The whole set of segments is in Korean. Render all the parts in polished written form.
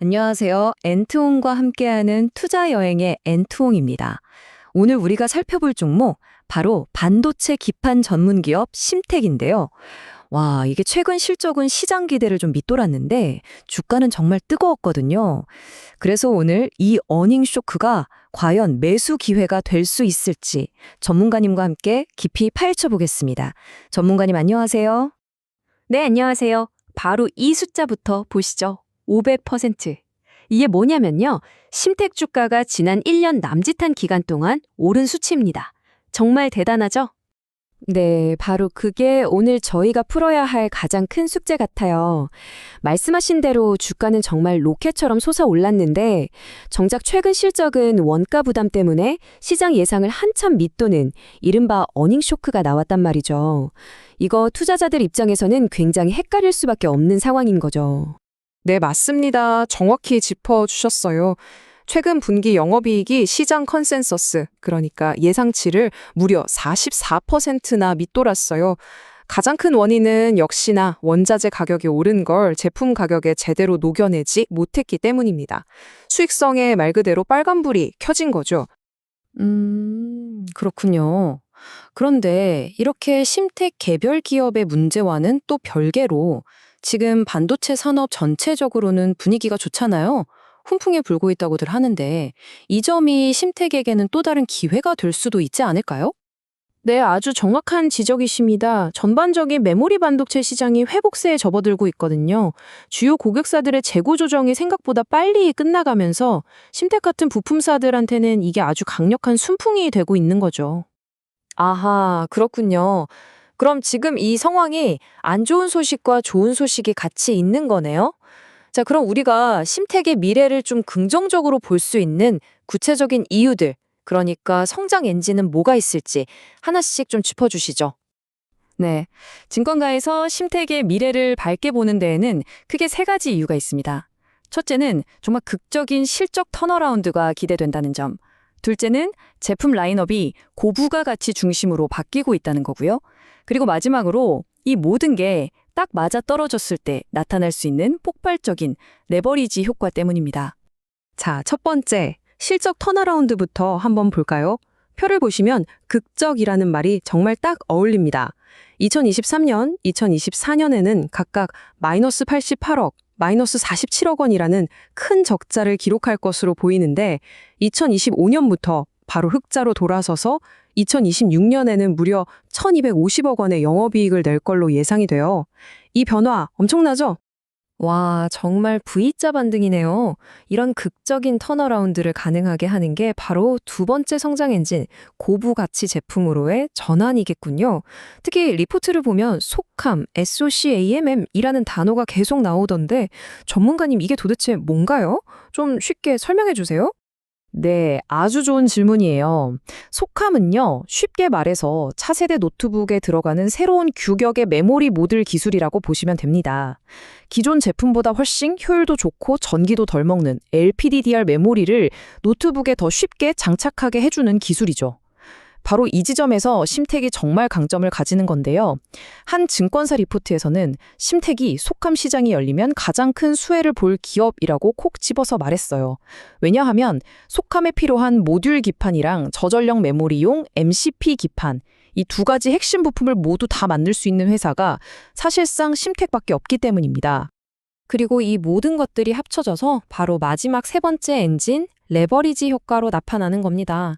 안녕하세요. 엔트홍과 함께하는 투자 여행의 엔트홍입니다. 오늘 우리가 살펴볼 종목, 바로 반도체 기판 전문 기업 심텍인데요. 와, 이게 최근 실적은 시장 기대를 좀 밑돌았는데 주가는 정말 뜨거웠거든요. 그래서 오늘 이 어닝 쇼크가 과연 매수 기회가 될 수 있을지 전문가님과 함께 깊이 파헤쳐 보겠습니다. 전문가님 안녕하세요. 네, 안녕하세요. 바로 이 숫자부터 보시죠. 500%. 이게 뭐냐면요. 심택 주가가 지난 1년 남짓한 기간 동안 오른 수치입니다. 정말 대단하죠? 네, 바로 그게 오늘 저희가 풀어야 할 가장 큰 숙제 같아요. 말씀하신 대로 주가는 정말 로켓처럼 솟아올랐는데 정작 최근 실적은 원가 부담 때문에 시장 예상을 한참 밑도는 이른바 어닝 쇼크가 나왔단 말이죠. 이거 투자자들 입장에서는 굉장히 헷갈릴 수밖에 없는 상황인 거죠. 네, 맞습니다. 정확히 짚어주셨어요. 최근 분기 영업이익이 시장 컨센서스, 그러니까 예상치를 무려 44%나 밑돌았어요. 가장 큰 원인은 역시나 원자재 가격이 오른 걸 제품 가격에 제대로 녹여내지 못했기 때문입니다. 수익성에 말 그대로 빨간불이 켜진 거죠. 그렇군요. 그런데 이렇게 심택 개별 기업의 문제와는 또 별개로 지금 반도체 산업 전체적으로는 분위기가 좋잖아요. 훈풍에 불고 있다고들 하는데 이 점이 심택에게는 또 다른 기회가 될 수도 있지 않을까요? 네, 아주 정확한 지적이십니다. 전반적인 메모리 반도체 시장이 회복세에 접어들고 있거든요. 주요 고객사들의 재고 조정이 생각보다 빨리 끝나가면서 심택 같은 부품사들한테는 이게 아주 강력한 순풍이 되고 있는 거죠. 아하, 그렇군요. 그럼 지금 이 상황이 안 좋은 소식과 좋은 소식이 같이 있는 거네요? 자, 그럼 우리가 심택의 미래를 좀 긍정적으로 볼 수 있는 구체적인 이유들, 그러니까 성장 엔진은 뭐가 있을지 하나씩 좀 짚어주시죠. 네. 증권가에서 심택의 미래를 밝게 보는 데에는 크게 세 가지 이유가 있습니다. 첫째는 정말 극적인 실적 턴어라운드가 기대된다는 점. 둘째는 제품 라인업이 고부가 가치 중심으로 바뀌고 있다는 거고요. 그리고 마지막으로 이 모든 게 딱 맞아 떨어졌을 때 나타날 수 있는 폭발적인 레버리지 효과 때문입니다. 자, 첫 번째, 실적 턴어라운드부터 한번 볼까요? 표를 보시면 극적이라는 말이 정말 딱 어울립니다. 2023년, 2024년에는 각각 마이너스 88억, 마이너스 47억 원이라는 큰 적자를 기록할 것으로 보이는데 2025년부터 바로 흑자로 돌아서서 2026년에는 무려 1,250억 원의 영업이익을 낼 걸로 예상이 돼요. 이 변화 엄청나죠? 와, 정말 V자 반등이네요. 이런 극적인 턴어라운드를 가능하게 하는 게 바로 두 번째 성장 엔진, 고부 가치 제품으로의 전환이겠군요. 특히 리포트를 보면 속함, SOCAMM이라는 단어가 계속 나오던데 전문가님 이게 도대체 뭔가요? 좀 쉽게 설명해 주세요. 네, 아주 좋은 질문이에요. 속함은요, 쉽게 말해서 차세대 노트북에 들어가는 새로운 규격의 메모리 모듈 기술이라고 보시면 됩니다. 기존 제품보다 훨씬 효율도 좋고 전기도 덜 먹는 LPDDR 메모리를 노트북에 더 쉽게 장착하게 해주는 기술이죠. 바로 이 지점에서 심택이 정말 강점을 가지는 건데요. 한 증권사 리포트에서는 심택이 속함 시장이 열리면 가장 큰 수혜를 볼 기업이라고 콕 집어서 말했어요. 왜냐하면 속함에 필요한 모듈 기판이랑 저전력 메모리용 MCP 기판, 이 두 가지 핵심 부품을 모두 다 만들 수 있는 회사가 사실상 심택밖에 없기 때문입니다. 그리고 이 모든 것들이 합쳐져서 바로 마지막 세 번째 엔진, 레버리지 효과로 나타나는 겁니다.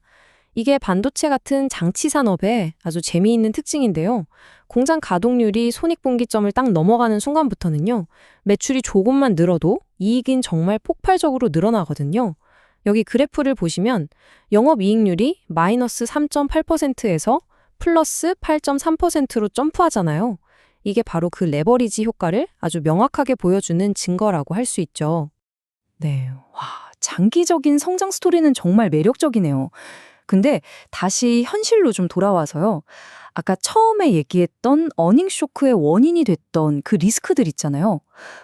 이게 반도체 같은 장치 산업의 아주 재미있는 특징인데요. 공장 가동률이 손익분기점을 딱 넘어가는 순간부터는요. 매출이 조금만 늘어도 이익은 정말 폭발적으로 늘어나거든요. 여기 그래프를 보시면 영업이익률이 마이너스 3.8%에서 플러스 8.3%로 점프하잖아요. 이게 바로 그 레버리지 효과를 아주 명확하게 보여주는 증거라고 할 수 있죠. 네, 와, 장기적인 성장 스토리는 정말 매력적이네요. 근데 다시 현실로 좀 돌아와서요. 아까 처음에 얘기했던 어닝 쇼크의 원인이 됐던 그 리스크들 있잖아요.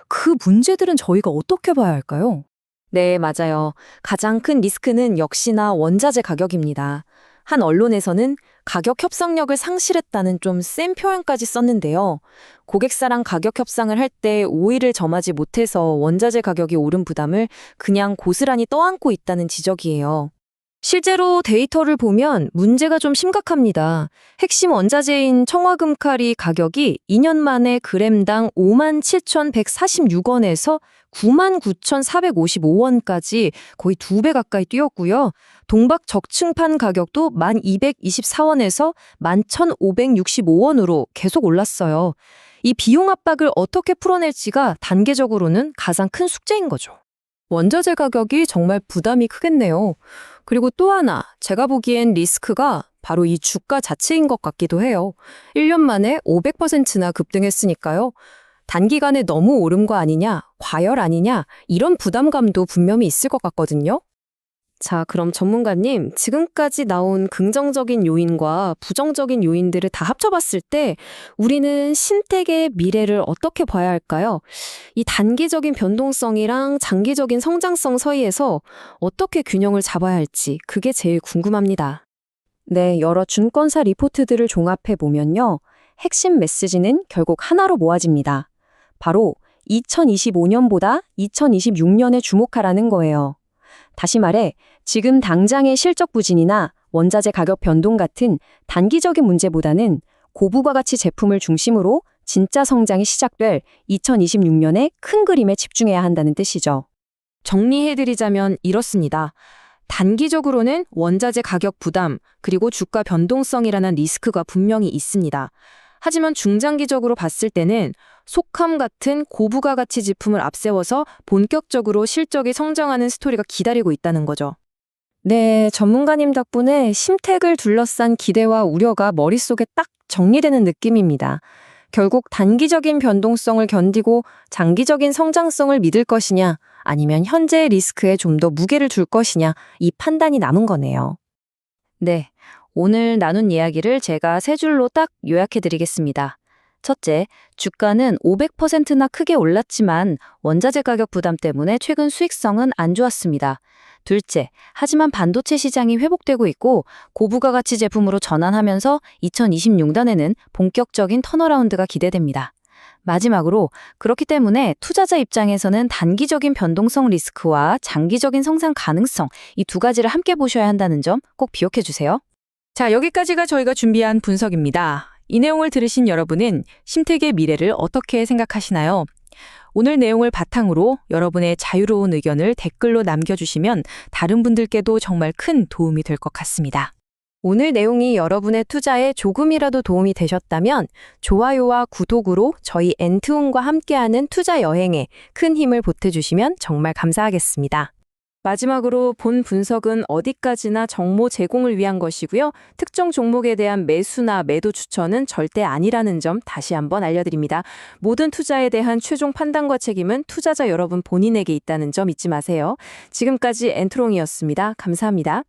그 문제들은 저희가 어떻게 봐야 할까요? 네, 맞아요. 가장 큰 리스크는 역시나 원자재 가격입니다. 한 언론에서는 가격 협상력을 상실했다는 좀 센 표현까지 썼는데요. 고객사랑 가격 협상을 할 때 오의를 점하지 못해서 원자재 가격이 오른 부담을 그냥 고스란히 떠안고 있다는 지적이에요. 실제로 데이터를 보면 문제가 좀 심각합니다. 핵심 원자재인 청화금칼이 가격이 2년 만에 그램당 57,146원에서 99,455원까지 거의 2배 가까이 뛰었고요. 동박 적층판 가격도 1,224원에서 11,565원으로 계속 올랐어요. 이 비용 압박을 어떻게 풀어낼지가 단계적으로는 가장 큰 숙제인 거죠. 원자재 가격이 정말 부담이 크겠네요. 그리고 또 하나, 제가 보기엔 리스크가 바로 이 주가 자체인 것 같기도 해요. 1년 만에 500%나 급등했으니까요. 단기간에 너무 오른 거 아니냐, 과열 아니냐, 이런 부담감도 분명히 있을 것 같거든요. 자, 그럼 전문가님, 지금까지 나온 긍정적인 요인과 부정적인 요인들을 다 합쳐봤을 때 우리는 신택의 미래를 어떻게 봐야 할까요? 이 단기적인 변동성이랑 장기적인 성장성 사이에서 어떻게 균형을 잡아야 할지 그게 제일 궁금합니다. 네, 여러 증권사 리포트들을 종합해 보면요. 핵심 메시지는 결국 하나로 모아집니다. 바로 2025년보다 2026년에 주목하라는 거예요. 다시 말해, 지금 당장의 실적 부진이나 원자재 가격 변동 같은 단기적인 문제보다는 고부가 가치 제품을 중심으로 진짜 성장이 시작될 2026년의 큰 그림에 집중해야 한다는 뜻이죠. 정리해드리자면 이렇습니다. 단기적으로는 원자재 가격 부담, 그리고 주가 변동성이라는 리스크가 분명히 있습니다. 하지만 중장기적으로 봤을 때는 속함 같은 고부가 가치 제품을 앞세워서 본격적으로 실적이 성장하는 스토리가 기다리고 있다는 거죠. 네, 전문가님 덕분에 신택을 둘러싼 기대와 우려가 머릿속에 딱 정리되는 느낌입니다. 결국 단기적인 변동성을 견디고 장기적인 성장성을 믿을 것이냐, 아니면 현재의 리스크에 좀 더 무게를 줄 것이냐, 이 판단이 남은 거네요. 네, 오늘 나눈 이야기를 제가 세 줄로 딱 요약해드리겠습니다. 첫째, 주가는 500%나 크게 올랐지만 원자재 가격 부담 때문에 최근 수익성은 안 좋았습니다. 둘째, 하지만 반도체 시장이 회복되고 있고 고부가 가치 제품으로 전환하면서 2026년에는 본격적인 턴어라운드가 기대됩니다. 마지막으로, 그렇기 때문에 투자자 입장에서는 단기적인 변동성 리스크와 장기적인 성장 가능성, 이 두 가지를 함께 보셔야 한다는 점 꼭 기억해 주세요. 자, 여기까지가 저희가 준비한 분석입니다. 이 내용을 들으신 여러분은 신택의 미래를 어떻게 생각하시나요? 오늘 내용을 바탕으로 여러분의 자유로운 의견을 댓글로 남겨주시면 다른 분들께도 정말 큰 도움이 될 것 같습니다. 오늘 내용이 여러분의 투자에 조금이라도 도움이 되셨다면 좋아요와 구독으로 저희 엔트움과 함께하는 투자 여행에 큰 힘을 보태주시면 정말 감사하겠습니다. 마지막으로 본 분석은 어디까지나 정보 제공을 위한 것이고요. 특정 종목에 대한 매수나 매도 추천은 절대 아니라는 점 다시 한번 알려드립니다. 모든 투자에 대한 최종 판단과 책임은 투자자 여러분 본인에게 있다는 점 잊지 마세요. 지금까지 엔트롱이었습니다. 감사합니다.